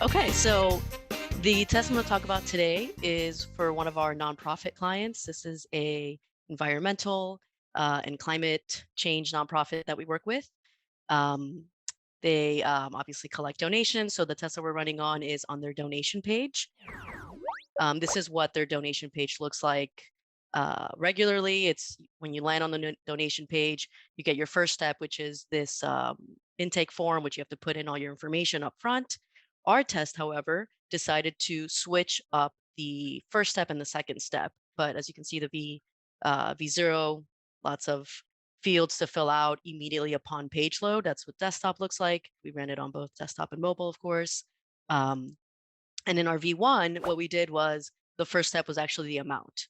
Okay, so the test I'm going to talk about today is for one of our nonprofit clients. This is a environmental and climate change nonprofit that we work with. Um, they obviously collect donations, so the test that we're running on is on their donation page. This is what their donation page looks like regularly. It's when you land on the donation page, you get your first step, which is this intake form, which you have to put in all your information up front. Our test, however, decided to switch up the first step and the second step. But as you can see, the V0, lots of fields to fill out immediately upon page load. That's what desktop looks like. We ran it on both desktop and mobile, of course. And in our V1, what we did was the first step was actually the amount.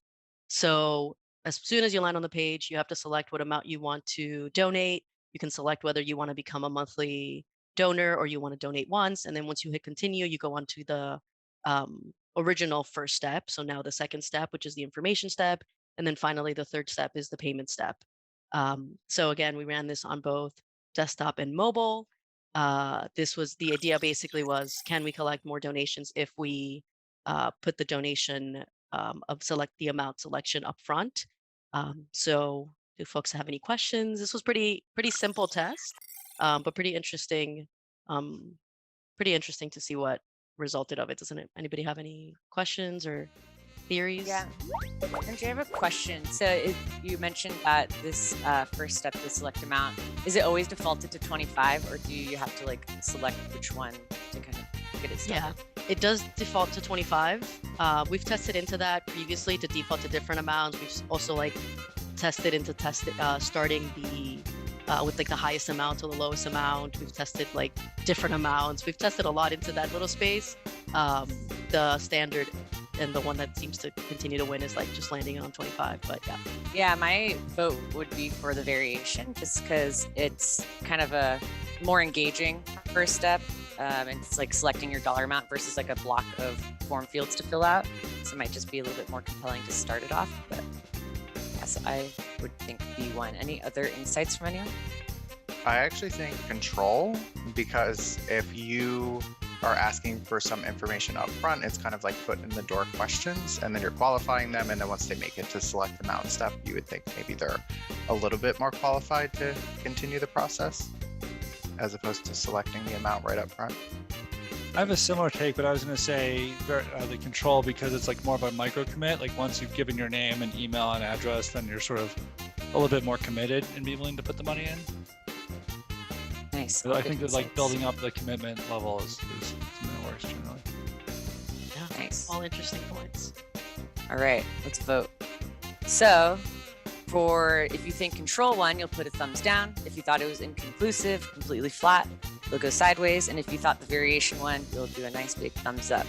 So as soon as you land on the page, you have to select what amount you want to donate. You can select whether you want to become a monthly donor or you want to donate once. And then once you hit continue, you go on to the original first step. So now the second step, which is the information step. And then finally, the third step is the payment step. So again, we ran this on both desktop and mobile. This was the idea basically was, can we collect more donations if we put the donation of select the amount selection up front? So do folks have any questions? This was pretty simple test, but um, pretty interesting to see what resulted of it. Doesn't it? Anybody have any questions or theories? Yeah. And I have a question. So you mentioned that this first step, the select amount, is it always defaulted to 25 or do you have to like select which one to kind of get it Yeah, started? it does default to 25. We've tested into that previously to default to different amounts. We've also like tested into starting the with like the highest amount to the lowest amount. We've tested like different amounts. We've tested a lot into that little space. The standard and the one that seems to continue to win is like just landing on 25. But yeah. Yeah, my vote would be for the variation just because it's kind of a more engaging first step. And it's like selecting your dollar amount versus like a block of form fields to fill out. So it might just be a little bit more compelling to start it off. But yes, I would think B1. Any other insights from anyone? I actually think control, because if you are asking for some information up front, it's kind of like foot in the door questions, and then you're qualifying them. And then once they make it to select amount step, you would think maybe they're a little bit more qualified to continue the process as opposed to selecting the amount right up front. I have a similar take, but I was going to say the control, because it's like more of a micro commit. Like once you've given your name and email and address, then you're sort of a little bit more committed and be willing to put the money in. Nice. So I think that like building up the commitment level is something that works generally. Yeah, Nice. all interesting points. All right, let's vote. So for if you think control one, you'll put a thumbs down. If you thought it was inconclusive, completely flat, you'll go sideways. And if you thought the variation one, you'll do a nice big thumbs up.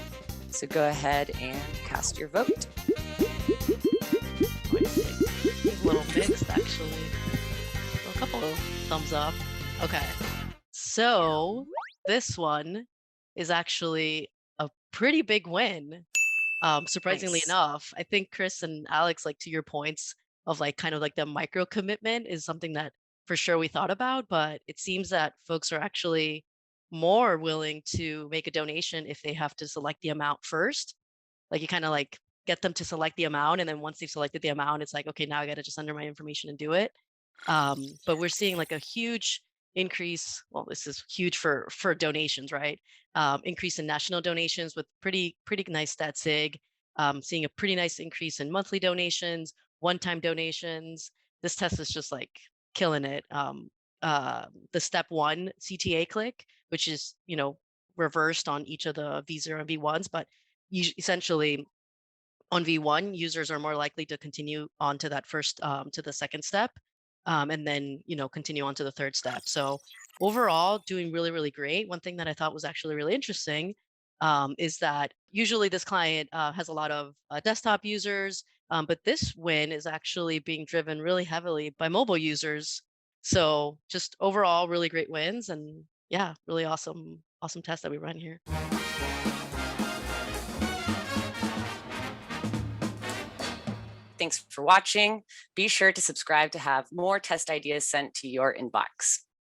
So go ahead and cast your vote. It's a little mixed actually. A couple of thumbs up. Okay. So this one is actually a pretty big win. Surprisingly Nice. enough, I think Chris and Alex, like to your points of like kind of like the micro commitment is something that for sure we thought about, but it seems that folks are actually more willing to make a donation if they have to select the amount first. Like you kind of like get them to select the amount, and then once they've selected the amount, it's like, okay, now I got to just enter my information and do it. But we're seeing like a huge increase. Well, this is huge for donations, right? Increase in national donations with pretty nice stat sig. Seeing a pretty nice increase in monthly donations, one-time donations. This test is just like killing it. The step one CTA click, which is reversed on each of the V0 and V1s, but essentially on V1, users are more likely to continue on to that first to the second step, and then continue on to the third step. So overall, doing really great. One thing that I thought was actually really interesting is that usually this client has a lot of desktop users, but this win is actually being driven really heavily by mobile users. So just overall, really great wins, and yeah, really awesome test that we run here. Thanks for watching. Be sure to subscribe to have more test ideas sent to your inbox.